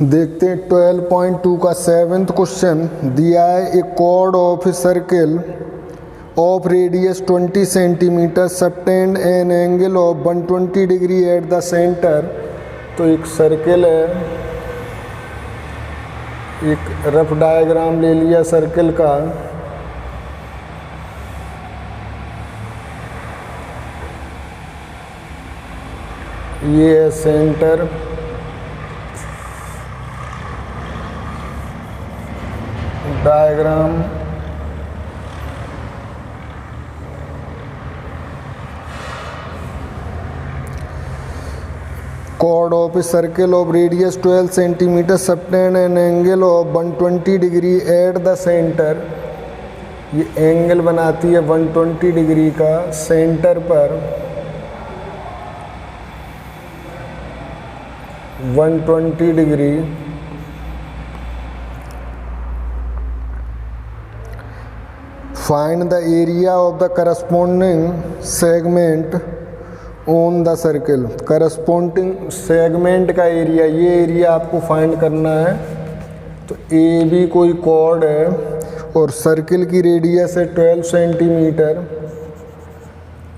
देखते हैं 12.2 का 7th क्वेश्चन दिया है। A chord of a circle of radius 20 centimetre subtend an angle of 120 degree at the centre. तो एक सर्किल है, एक रफ डायग्राम ले लिया सर्किल का। ये है centre, diagram chord of a circle of radius 12 centimeter subtend an angle of 120 degree at the center। ये एंगल बनाती है 120 डिग्री का सेंटर पर। 120 degree find the area of the corresponding segment on the circle. Corresponding segment का area, ये area आपको find करना है। तो ए बी कोई कॉर्ड है और सर्किल की रेडियस है 12 सेंटीमीटर।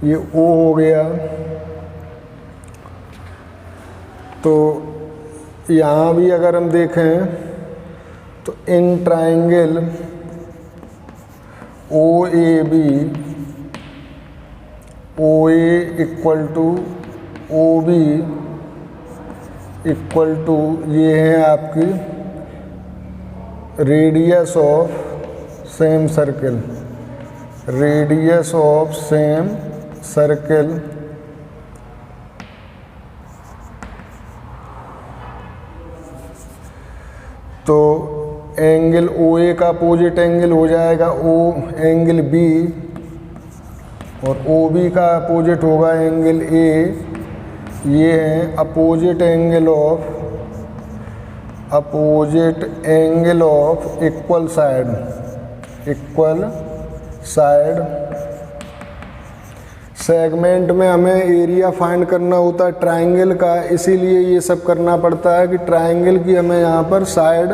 ये ओ हो गया। तो यहाँ भी अगर हम देखें तो in triangle O A B, O A equal to O B equal to, ये है आपकी radius of same circle. Radius of same circle तो एंगल ओ ए का अपोजिट एंगल हो जाएगा ओ एंगल बी, और ओ बी का opposite होगा एंगल ए। ये है opposite angle of equal side. Segment में हमें एरिया फाइंड करना होता है ट्राइंगल का, इसीलिए ये सब करना पड़ता है कि ट्राइंगल की हमें यहाँ पर साइड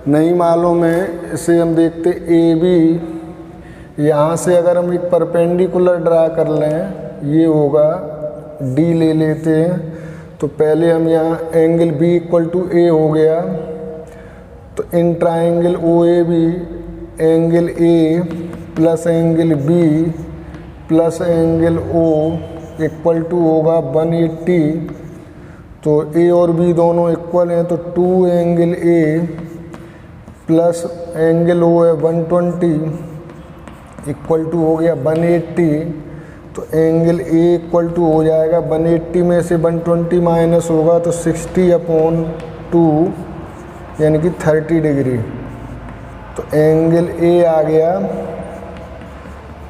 नहीं मालूम है। इसे हम देखते ए बी, यहाँ से अगर हम एक परपेंडिकुलर ड्रा कर लें, ये होगा डी ले लेते हैं। तो पहले हम यहाँ angle B equal to A हो गया। तो in triangle O A B angle A plus angle B plus angle O equal to होगा 180। तो ए और बी दोनों इक्वल हैं, तो 2 angle A plus angle O है 120 इक्वल टू हो गया 180। तो एंगल ए इक्वल टू हो जाएगा 180 में से 120 माइनस होगा तो 60/2 यानी कि 30 डिग्री। तो एंगल ए आ गया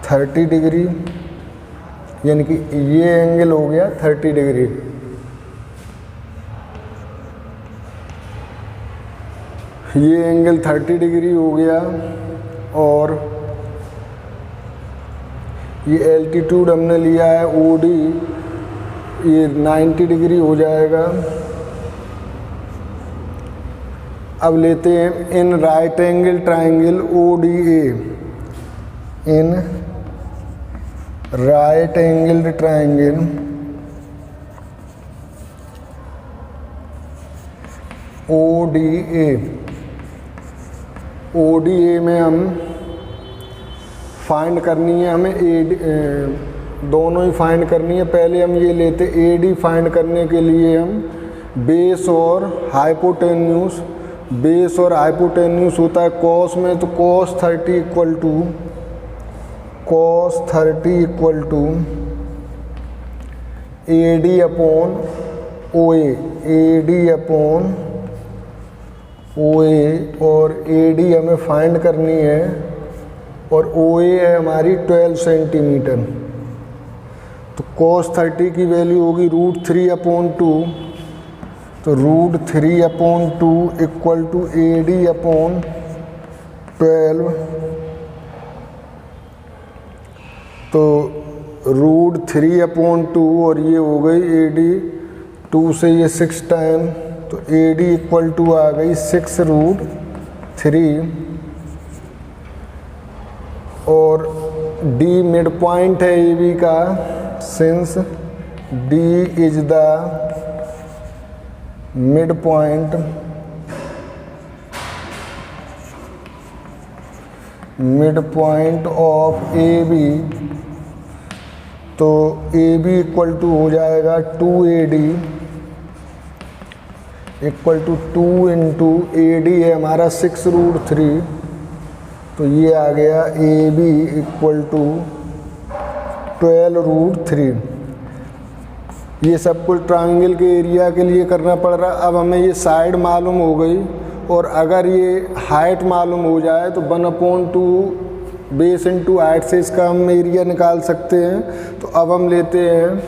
30 डिग्री, यानी कि ये एंगल हो गया 30 डिग्री। ये एंगल 30 डिग्री हो गया। और ये एल्टीट्यूड हमने लिया है ओ डी, ये 90 डिग्री हो जाएगा। अब लेते हैं in right angle triangle O D A. In right angle triangle O D A, O D A में हम फाइंड करनी है हमें ए दोनों ही फाइंड करनी है। पहले हम ये लेते ए डी फाइंड करने के लिए हम बेस और हाइपोटेन्यूस, बेस और हाइपोटेन्यूस होता है कॉस में। तो cos 30 equal to A D upon O A, और ए डी हमें फाइंड करनी है और ओ ए है हमारी 12 सेंटीमीटर। तो cos 30 की वैल्यू होगी √3/2। तो √3/2 equal to A D upon 12। तो √3/2 और ये हो गई ए डी, 2 से ये 6 टाइम तो AD इक्वल टू आ गई 6√3 और D मिड पॉइंट है AB का, since D is the mid point of AB, तो AB इक्वल टू हो जाएगा 2AD equal to 2 into AD है हमारा 6√3, तो ये आ गया AB इक्वल टू 12√3। ये सब कुछ ट्रायंगल के एरिया के लिए करना पड़ रहा। अब हमें ये साइड मालूम हो गई और अगर ये हाइट मालूम हो जाए तो 1/2 बेस इंटू हाइट से इसका हम एरिया निकाल सकते हैं। तो अब हम लेते हैं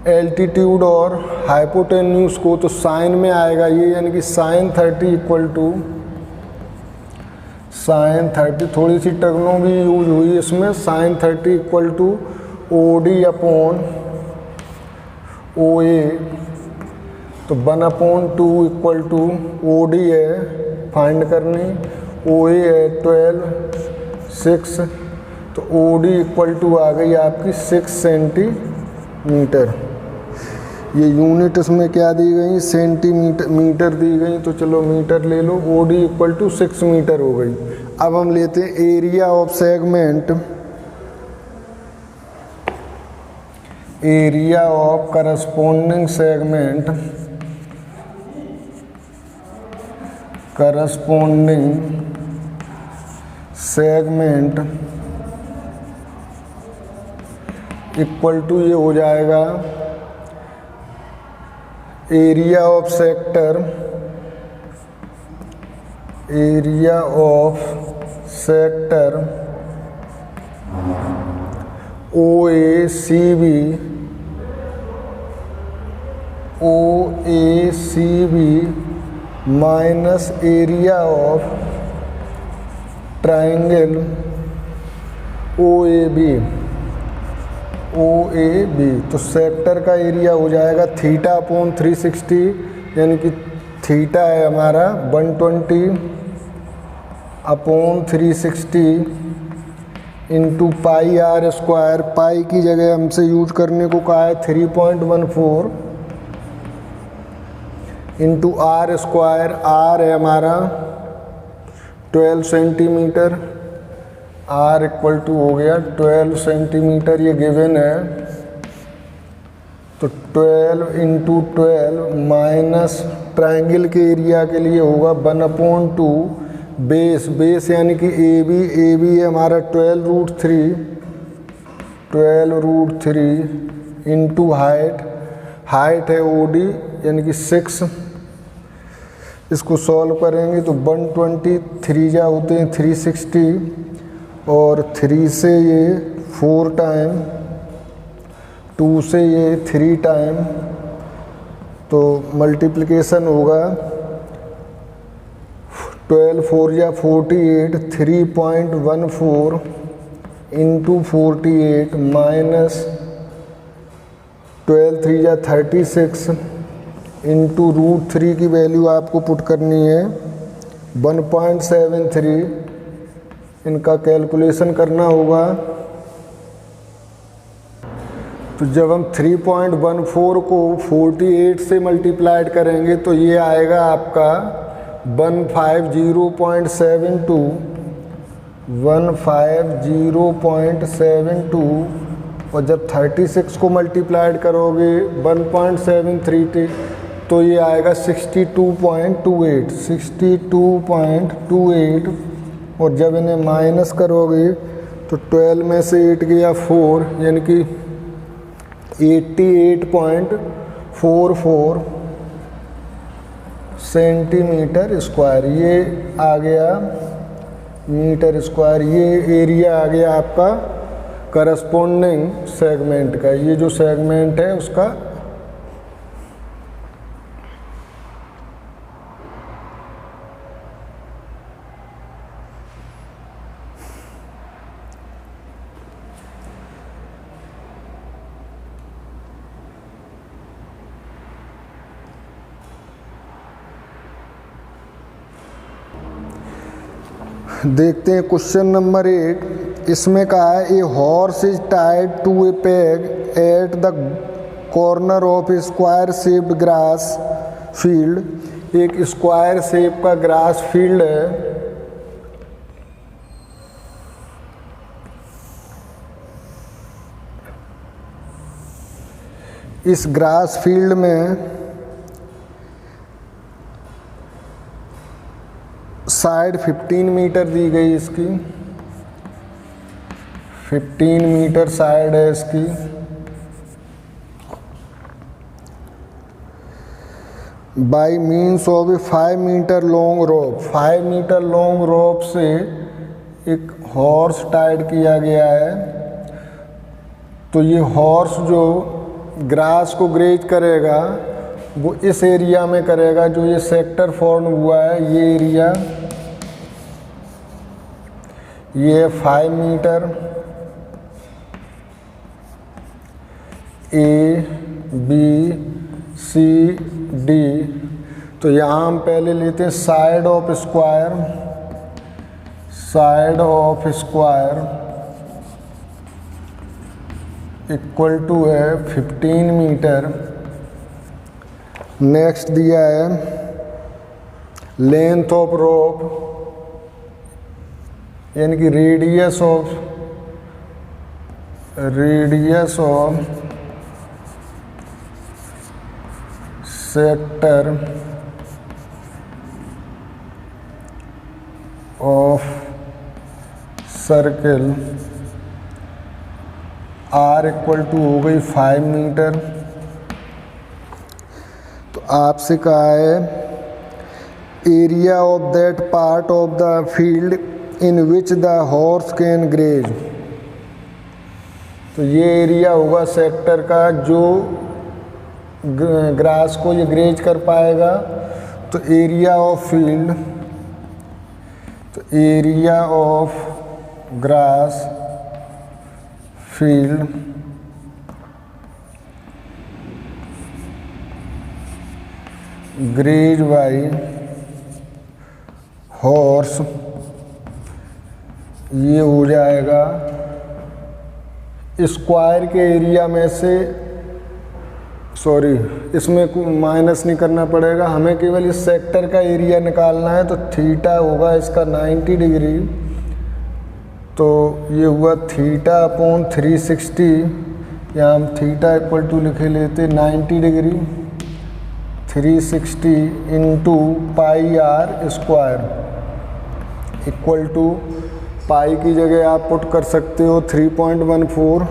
एल्टीट्यूड और हाइपोटेन्यूज को, तो साइन में आएगा ये, यानी कि sin 30 इक्वल टू sin 30, थोड़ी सी टर्मों भी यूज हुई इसमें, sin 30 equal to OD upon OA, तो 1/2 इक्वल टू OD है फाइंड करनी, OA है 12, 6, तो OD इक्वल टू आ गई आपकी 6 सेंटीमीटर। ये यूनिट इसमें क्या दी गई, सेंटीमीटर दी गई, तो चलो मीटर ले लो। OD इक्वल टू 6 मीटर हो गई। अब हम लेते हैं area of segment, area of corresponding segment, equal to ये हो जाएगा area of sector, OACB minus area of triangle OAB, तो सेक्टर का एरिया हो जाएगा थीटा अपॉन 360, यानी कि थीटा है हमारा 120 upon 360 into pi R square. Pi की जगह हमसे यूज करने को कहा है 3.14 इंटू R स्क्वायर। R है हमारा 12 सेंटीमीटर, R इक्वल टू हो गया 12 सेंटीमीटर, ये गिवन है। तो 12 इंटू 12 माइनस ट्रायंगल के एरिया के लिए होगा 1/2 बेस यानी कि AB है हमारा 12√3 इंटू हाइट है OD यानी कि 6। इसको सॉल्व करेंगे तो 123 जा होते हैं 360 और 3 से ये 4 टाइम, 2 से ये 3 टाइम, तो मल्टीप्लिकेशन होगा 12 4 या 48, 3.14 इंटू 48 माइनस 12 3 या 36 इंटू √3 की वैल्यू आपको पुट करनी है 1.73, इनका कैलकुलेशन करना होगा। तो जब हम 3.14 को 48 से मल्टीप्लाइड करेंगे तो ये आएगा आपका 150.72 और जब 36 को मल्टीप्लाइड करोगे 1.73 तो ये आएगा 62.28 और जब इन्हें माइनस करोगे तो 12 में से 8 गया 4 यानी कि 88.44 सेंटीमीटर स्क्वायर, ये आ गया मीटर स्क्वायर। ये एरिया आ गया आपका करस्पॉन्डिंग सेगमेंट का, ये जो सेगमेंट है उसका। देखते हैं क्वेश्चन नंबर 8। इसमें कहा है a horse is tied to a peg at the corner of a square shaped grass field. एक स्क्वायर शेप का ग्रास फील्ड है, इस ग्रास फील्ड में साइड 15 मीटर दी गई, इसकी 15 मीटर साइड है इसकी। By means of a 5 metre long rope, 5 metre long rope से एक हॉर्स टाइड किया गया है। तो ये हॉर्स जो ग्रास को ग्रेज करेगा वो इस एरिया में करेगा जो ये सेक्टर फॉर्म हुआ है, ये एरिया, ये 5 meter A B C D. तो यहाँ हम पहले लेते हैं side of square, side of square equal to है 15 मीटर। नेक्स्ट दिया है लेंथ ऑफ रोप, यानी कि radius of sector of circle R equal to हो गई 5 मीटर। तो आपसे कहा है area of that part of the field in which the horse can graze. तो ये एरिया होगा सेक्टर का जो ग्रास को ये ग्रेज कर पाएगा। तो एरिया ऑफ फील्ड, तो area of grass field graze by horse, ये हो जाएगा स्क्वायर के एरिया में से, सॉरी इसमें माइनस नहीं करना पड़ेगा, हमें केवल इस सेक्टर का एरिया निकालना है। तो थीटा होगा इसका 90 डिग्री। तो ये हुआ थीटा अपॉन 360, या हम थीटा इक्वल टू लिखे लेते 90 degree 360 into pi R square equal to, pi की जगह आप पुट कर सकते हो 3.14,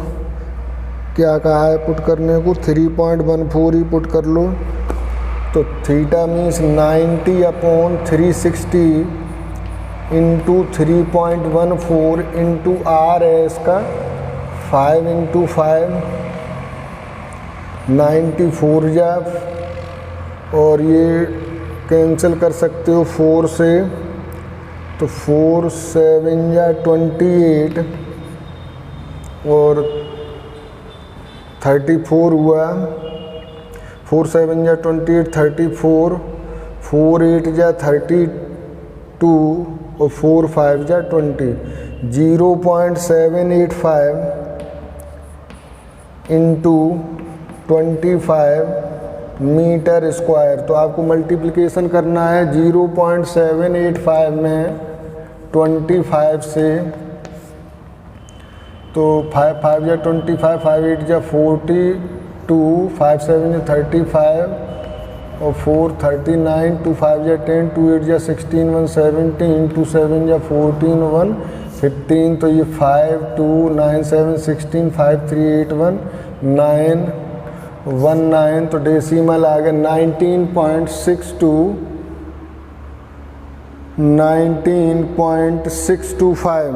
क्या कहा है पुट करने को, 3.14 ही पुट कर लो। तो theta means 90 upon 360 into 3.14 into R है इसका 5 इंटू 5 94 जा, और ये कैंसिल कर सकते हो 4 से। तो 4 7 या 28 और 34 हुआ, 4 7 या 28 34, 4 8 या 32 और 4 5 या 20, 0.785 इंटू 25 मीटर स्क्वायर। तो आपको मल्टीप्लिकेशन करना है 0.785 में 25 से। तो 5 5 या 25, 5 8 या 42, 5 7 या 35 और 4 39, 2 5 या 10, 2 8 या 16, 1 17, 2 7 या 14, 1 15। तो ये 5 2 9 7 16, 5 3 8 1 9 1 9। तो डेसिमल आ गया 19.625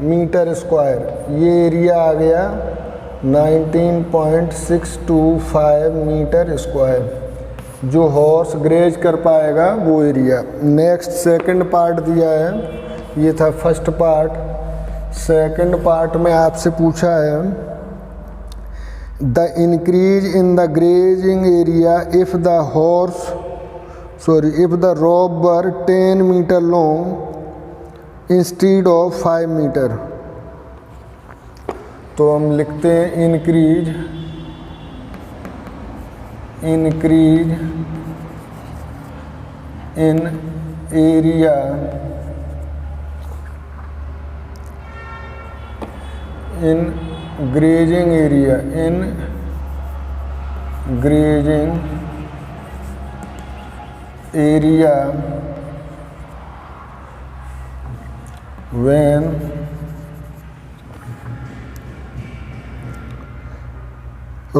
मीटर स्क्वायर। ये एरिया आ गया 19.625 मीटर स्क्वायर, जो हॉर्स ग्रेज कर पाएगा वो एरिया। नेक्स्ट सेकंड पार्ट दिया है, ये था फर्स्ट पार्ट। सेकंड पार्ट में आपसे पूछा है the increase in the grazing area if the rope were 10 meter long instead of 5 meter. तो हम लिखते हैं increase in area in grazing area when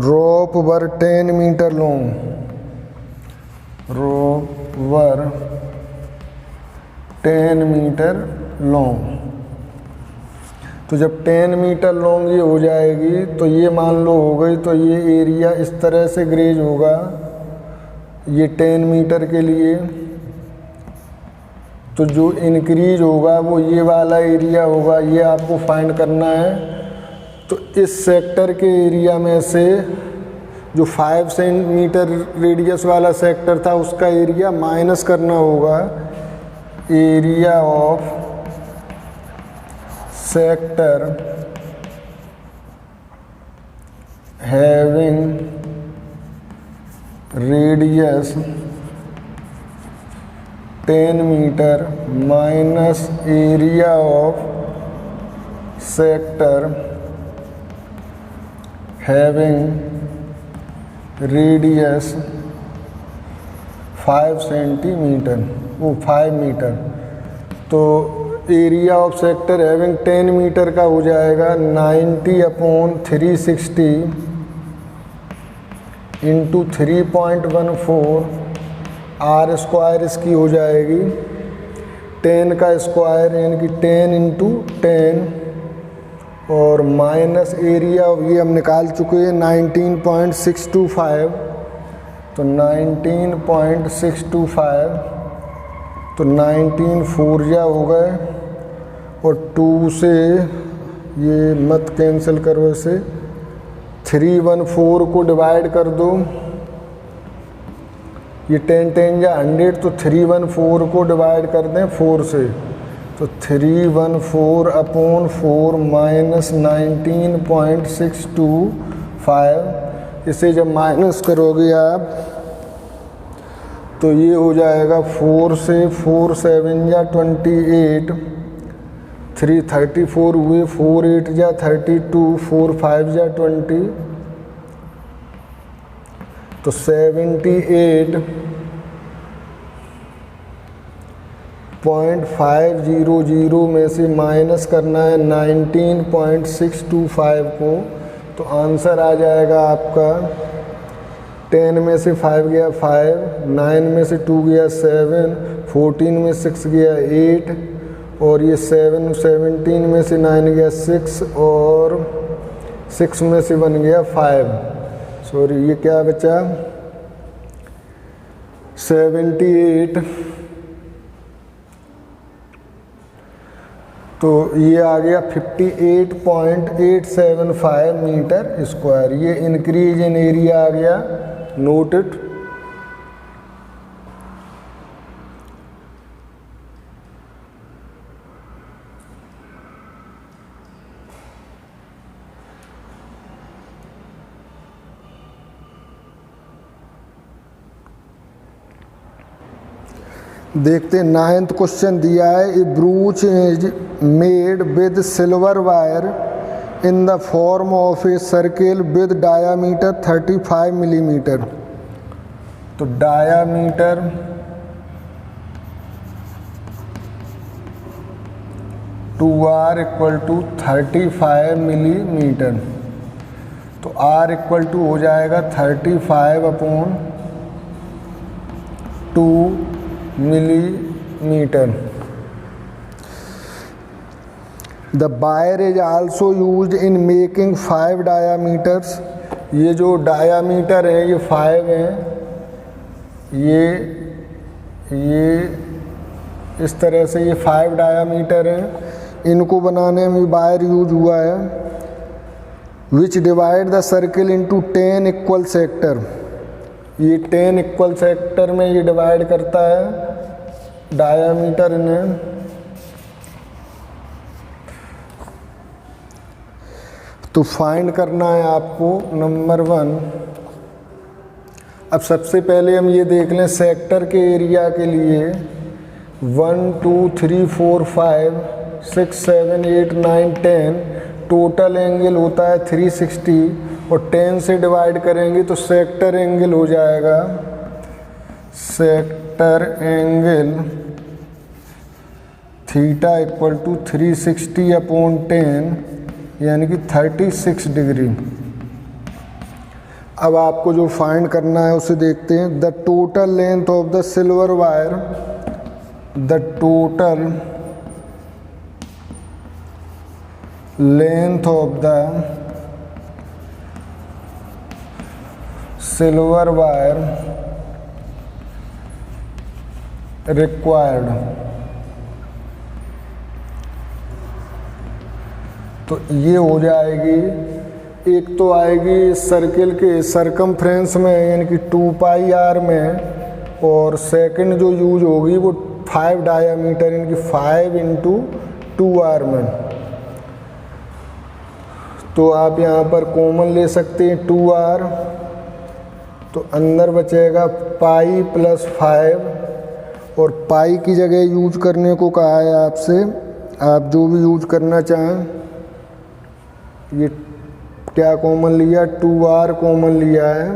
rope were 10 meter long, rope were 10 meter long. तो जब 10 मीटर लॉन्ग ये हो जाएगी तो ये मान लो हो गई, तो ये एरिया इस तरह से ग्रेज होगा ये 10 मीटर के लिए। तो जो इंक्रीज होगा वो ये वाला एरिया होगा, ये आपको फाइंड करना है। तो इस सेक्टर के एरिया में से जो 5 सेंटीमीटर रेडियस वाला सेक्टर था उसका एरिया माइनस करना होगा area of sector having radius 10 meter minus area of sector having radius 5 centimeter, वो 5 मीटर। तो area of sector having 10 meter का हो जाएगा 90/360 इंटू 3.14 आर स्क्वायर इसकी हो जाएगी 10 का स्क्वायर यानी कि 10 इंटू 10 और माइनस एरिया ये हम निकाल चुके हैं 19.625। तो 19.625 तो 19 4 जा हो गए और 2 से ये मत कैंसिल करो, इसे 314 को डिवाइड कर दो, ये 10 10 या 100 तो 314 को डिवाइड कर दें 4 से, तो 314/4 माइनस 19.625। इसे जब माइनस करोगे आप तो ये हो जाएगा 4 से 4 7 या 28, 334 हुए, 4 8 या 32, 4 5 या 20, तो 78.500 में से माइनस करना है 19.625 को। तो आंसर आ जाएगा आपका 10 में से 5 गया 5, 9 में से 2 गया 7, 14 में 6 गया 8 और ये 17 में से 9 गया 6 और 6 में से 1 गया 5। सॉरी ये क्या बचा 78। तो ये आ गया 58.875 मीटर स्क्वायर। ये इंक्रीज इन एरिया आ गया, नोट इट। देखते 9th क्वेश्चन दिया है, a brooch is made with silver wire in the form of a circle with diameter 35 millimetre. तो diameter two R equal to 35 millimetre. तो R equal to हो जाएगा 35/2 millimetre. The wire is also used in making 5 diameters. ये जो diameter है ये 5 हैं, ये इस तरह से ये 5 डायामीटर हैं, इनको बनाने में वायर यूज हुआ है। विच divide the circle into 10 equal sector. ये 10 इक्वल सेक्टर में ये डिवाइड करता है डायामीटर इन्हें। तो फाइंड करना है आपको नंबर 1। अब सबसे पहले हम ये देख लें सेक्टर के एरिया के लिए 1 2 3 4 5 6 7 8 9 10 टोटल एंगल होता है 360 और 10 से डिवाइड करेंगे तो सेक्टर एंगल हो जाएगा, sector angle theta equal to 360/10 यानी कि 36 डिग्री। अब आपको जो फाइंड करना है उसे देखते हैं। The total length of the silver wire, the total length of the silver wire required, तो ये हो जाएगी, एक तो आएगी सर्किल के सरकमफ्रेंस में यानी कि 2πr में, और सेकंड जो यूज होगी वो 5 डायामीटर यानी कि 5 × 2r में। तो आप यहाँ पर कॉमन ले सकते हैं 2r, तो अंदर बचेगा पाई प्लस 5, और पाई की जगह यूज करने को कहा है आपसे, आप जो भी यूज करना चाहें। ये क्या कॉमन लिया, 2r कॉमन लिया है,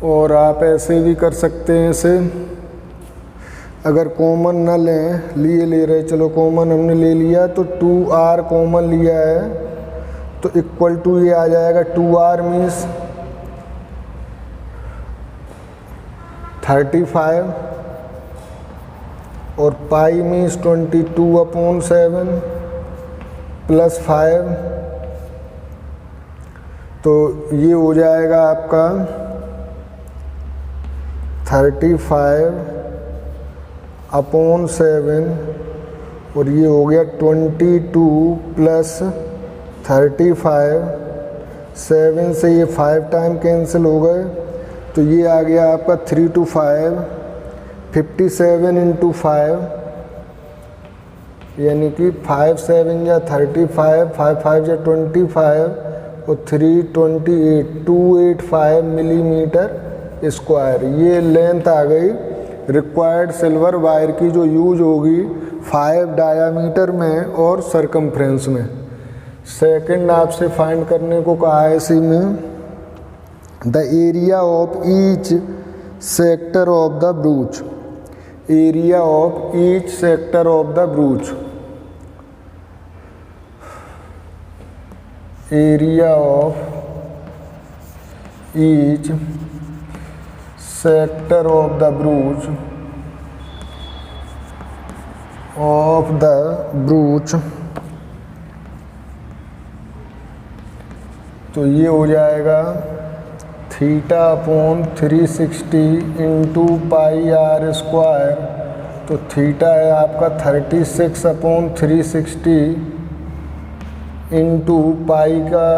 और आप ऐसे भी कर सकते हैं इसे, अगर कॉमन ना लें, ले रहे, चलो कॉमन हमने ले लिया तो 2r कॉमन लिया है, तो इक्वल टू ये आ जाएगा 2r मीन्स 35 और पाई मीन्स 22/7 प्लस 5, तो ये हो जाएगा आपका 35/7 और ये हो गया 22 प्लस 35, 7 से ये 5 टाइम कैंसिल हो गए, तो ये आ गया आपका 3 to 5, 57 × 5 यानी कि 5 7 या 35, 5 5 या 25 और 3 28, 285 मिलीमीटर स्क्वायर। ये लेंथ आ गई रिक्वायर्ड सिल्वर वायर की, जो यूज होगी 5 डायामीटर में और सरकमफ्रेंस में। सेकंड आपसे फाइंड करने को कहा है इसी में, the area of each sector of the ब्रूच, area of each sector of the ब्रूच, area of each sector of the ब्रूच तो ये हो जाएगा θ/360 × πr², तो थीटा है आपका 36/360 इंटू पाई का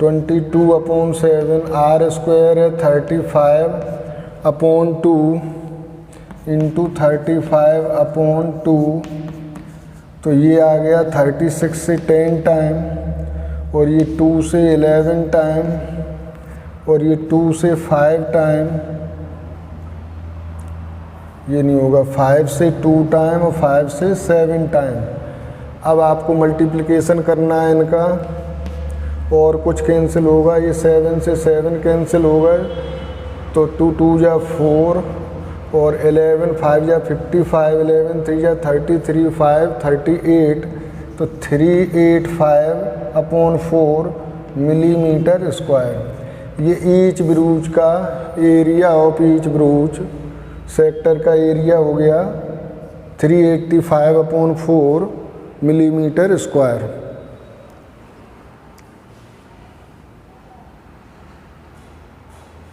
22/7, r² है 35/2 इंटू 35/2, तो ये आ गया 36 से 10 टाइम, और ये 2 से 11 टाइम, और ये 2 से 5 टाइम, ये नहीं होगा, 5 से 2 टाइम और 5 से 7 टाइम। अब आपको मल्टीप्लिकेशन करना है इनका, और कुछ कैंसिल होगा, ये 7 से 7 कैंसिल हो गए, तो 2 2 जा 4 और 11 5 जा 55, 11 3 जा 33, 5 38, तो 385/4 मिलीमीटर स्क्वायर। ये ईच ब्रूच का एरिया ऑफ ईच ब्रूच सेक्टर का एरिया हो गया 385/4 मिलीमीटर स्क्वायर।